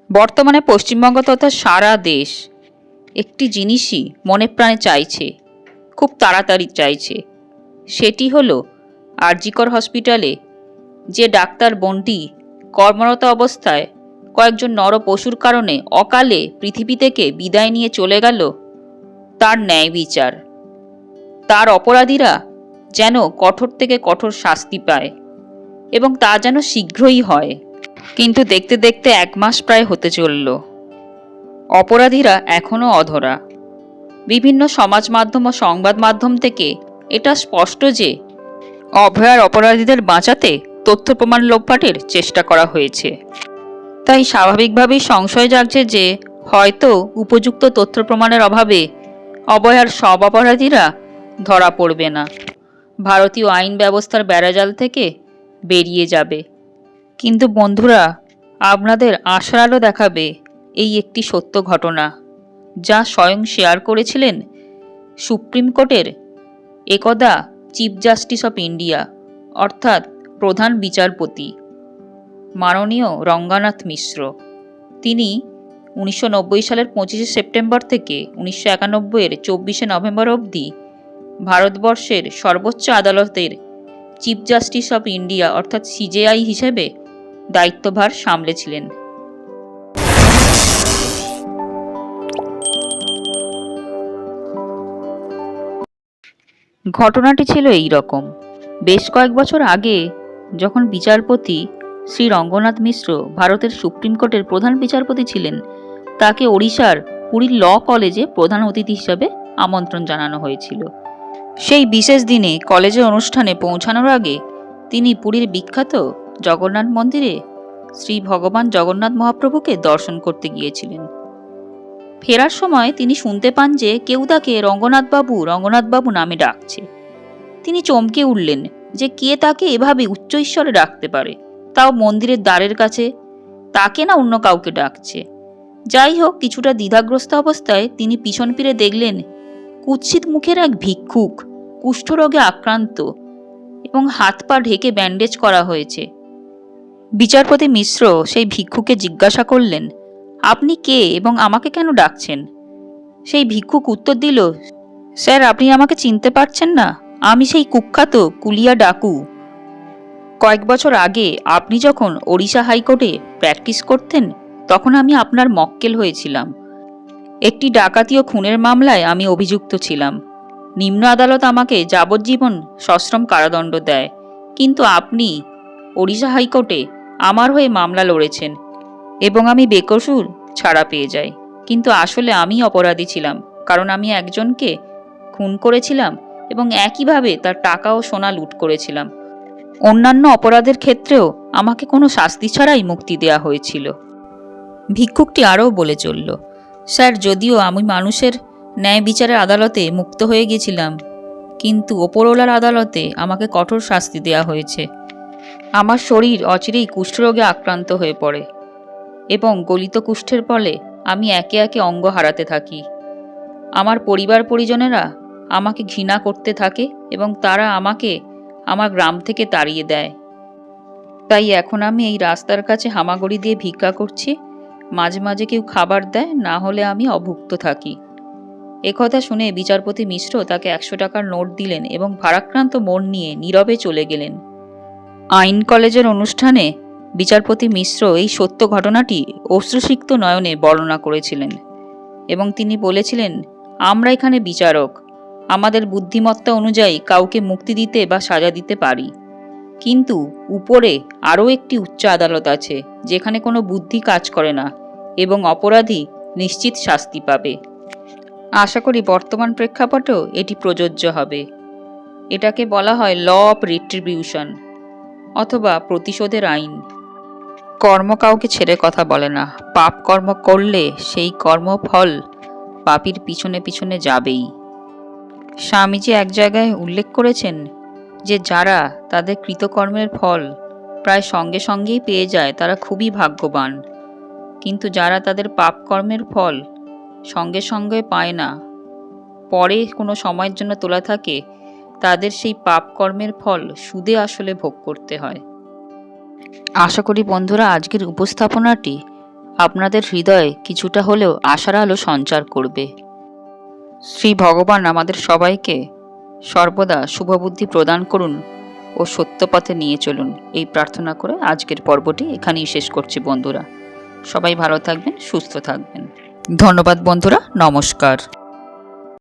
বর্তমানে পশ্চিমবঙ্গ তথা সারা দেশ একটি জিনিসই মনে প্রাণে চাইছে, খুব তাড়াতাড়ি চাইছে। সেটি হলো আরজিকর হসপিটালে যে ডাক্তার বোনটি কর্মরত অবস্থায় কয়েকজন নরপশুর কারণে অকালে পৃথিবী থেকে বিদায় নিয়ে চলে গেল, তার ন্যায় বিচার, তার অপরাধীরা যেন কঠোর থেকে কঠোর শাস্তি পায় এবং তা যেন শীঘ্রই হয়। কিন্তু দেখতে দেখতে 1 মাস প্রায় হতে চলল, অপরাধীরা এখনও অধরা। বিভিন্ন সমাজ মাধ্যম ও সংবাদ মাধ্যম থেকে এটা স্পষ্ট যে অভয়ার অপরাধীদের বাঁচাতে তথ্য প্রমাণ লোপাটের চেষ্টা করা হয়েছে। তাই স্বাভাবিকভাবেই সংশয় জাগছে যে হয়তো উপযুক্ত তথ্য প্রমাণের অভাবে অভয়ার সব অপরাধীরা ধরা পড়বে না, ভারতীয় আইন ব্যবস্থার বেড়াজাল থেকে বেরিয়ে যাবে। কিন্তু বন্ধুরা, আপনাদের আশার আলো দেখাবে এই একটি সত্য ঘটনা, যা স্বয়ং শেয়ার করেছিলেন সুপ্রিম কোর্টের একদা চিফ জাস্টিস অফ ইন্ডিয়া, অর্থাৎ প্রধান বিচারপতি মাননীয় রঙ্গনাথ মিশ্র। তিনি 1990 সালের 25শে সেপ্টেম্বর থেকে 1991-এর 24শে নভেম্বর অবধি ভারতবর্ষের সর্বোচ্চ আদালতের চিফ জাস্টিস অফ ইন্ডিয়া অর্থাৎ সিজেআই হিসেবে দায়িত্বভার সামলেছিলেন। ঘটনাটি ছিল এই রকম। বেশ কয়েক বছর আগে যখন বিচারপতি শ্রী রঙ্গনাথ মিশ্র ভারতের সুপ্রিম কোর্টের প্রধান বিচারপতি ছিলেন, তাকে ওড়িশার পুরীর ল কলেজে প্রধান অতিথি হিসাবে আমন্ত্রণ জানানো হয়েছিল। সেই বিশেষ দিনে কলেজের অনুষ্ঠানে পৌঁছানোর আগে তিনি পুরীর বিখ্যাত জগন্নাথ মন্দিরে শ্রী ভগবান জগন্নাথ মহাপ্রভুকে দর্শন করতে গিয়েছিলেন। ফেরার সময় তিনি শুনতে পান যে কেউ তাকে রঙ্গনাথবাবু নামে ডাকছে। তিনি চমকে উঠলেন যে কে তাকে এভাবে উচ্চ ঈশ্বরে ডাকতে পারে, তাও মন্দিরের দ্বারের কাছে, তাকে না অন্য কাউকে ডাকছে। যাই হোক, কিছুটা দ্বিধাগ্রস্ত অবস্থায় তিনি পিছন ফিরে দেখলেন কুৎসিত মুখের এক ভিক্ষুক, কুষ্ঠরোগে আক্রান্ত এবং হাত পা ঢেকে ব্যান্ডেজ করা হয়েছে। বিচারপতি মিশ্র সেই ভিক্ষুকে জিজ্ঞাসা করলেন, আপনি কে এবং আমাকে কেন ডাকছেন? সেই ভিক্ষুক উত্তর দিল, স্যার, আপনি আমাকে চিনতে পারছেন না? আমি সেই কুখ্যাত কুলিয়া ডাকু। কয়েক বছর আগে আপনি যখন ওড়িশা হাইকোর্টে প্র্যাকটিস করতেন, তখন আমি আপনার মক্কেল হয়েছিলাম। একটি ডাকাতি ও খুনের মামলায় আমি অভিযুক্ত ছিলাম। নিম্ন আদালত আমাকে যাবজ্জীবন সশ্রম কারাদণ্ড দেয়, কিন্তু আপনি ওড়িশা হাইকোর্টে আমার হয়ে মামলা লড়েছেন এবং আমি বেকসুর ছাড়া পেয়ে যাই। কিন্তু আসলে আমি অপরাধী ছিলাম, কারণ আমি একজনকে খুন করেছিলাম এবং একইভাবে তার টাকা ও সোনা লুট করেছিলাম। অন্যান্য অপরাধের ক্ষেত্রেও আমাকে কোনো শাস্তি ছাড়াই মুক্তি দেওয়া হয়েছিল। ভিক্ষুকটি আরও বলে চলল, স্যার, যদিও আমি মানুষের ন্যায় বিচারের আদালতে মুক্ত হয়ে গেছিলাম, কিন্তু ওপরওয়ালার আদালতে আমাকে কঠোর শাস্তি দেওয়া হয়েছে। আমার শরীর অচিরেই কুষ্ঠরোগে আক্রান্ত হয়ে পড়ে এবং গলিত কুষ্ঠের ফলে আমি একে একে অঙ্গ হারাতে থাকি। আমার পরিবার পরিজনেরা আমাকে ঘৃণা করতে থাকে এবং তারা আমাকে আমার গ্রাম থেকে তাড়িয়ে দেয়। তাই এখন আমি এই রাস্তার কাছে হামাগুড়ি দিয়ে ভিক্ষা করছি। মাঝে মাঝে কেউ খাবার দেয়, না হলে আমি অভুক্ত থাকি। একথা শুনে বিচারপতি মিশ্র তাকে 100 টাকার নোট দিলেন এবং ভারাক্রান্ত মন নিয়ে নীরবে চলে গেলেন। আইন কলেজের অনুষ্ঠানে বিচারপতি মিশ্র এই সত্য ঘটনাটি অশ্রুসিক্ত নয়নে বর্ণনা করেছিলেন এবং তিনি বলেছিলেন, আমরা এখানে বিচারক, আমাদের বুদ্ধিমত্তা অনুযায়ী কাউকে মুক্তি দিতে বা সাজা দিতে পারি, কিন্তু উপরে আরও একটি উচ্চ আদালত আছে যেখানে কোনো বুদ্ধি কাজ করে না এবং অপরাধী নিশ্চিত শাস্তি পাবে। আশা করি বর্তমান প্রেক্ষাপটেও এটি প্রযোজ্য হবে। এটাকে বলা হয় ল অফ রিট্রিবিউশন অথবা প্রতিশোধের আইন। কর্ম কাউকে ছেড়ে কথা বলে না। পাপ কর্ম করলে সেই কর্মফল পাপীর পিছনে পিছনে যাবেই। স্বামীজি এক জায়গায় উল্লেখ করেছেন যে যারা তাদের কৃতকর্মের ফল প্রায় সঙ্গে সঙ্গেই পেয়ে যায় তারা খুবই ভাগ্যবান, কিন্তু যারা তাদের পাপ কর্মের ফল সঙ্গে সঙ্গে পায় না, পরে কোনো সময়ের জন্য তোলা থাকে, তাদের সেই পাপ কর্মের ফল সুদে আসলে ভোগ করতে হয়। আশা করি বন্ধুরা আজকের উপস্থাপনাটি আপনাদের হৃদয়ে কিছুটা হলেও আশার আলো সঞ্চার করবে। শ্রী ভগবান আমাদের সবাইকে সর্বদা শুভবুদ্ধি প্রদান করুন ও সত্যপথে নিয়ে চলুন, এই প্রার্থনা করে আজকের পর্বটি এখানেই শেষ করছি বন্ধুরা। সবাই ভালো থাকবেন, সুস্থ থাকবেন। ধন্যবাদ বন্ধুরা, নমস্কার।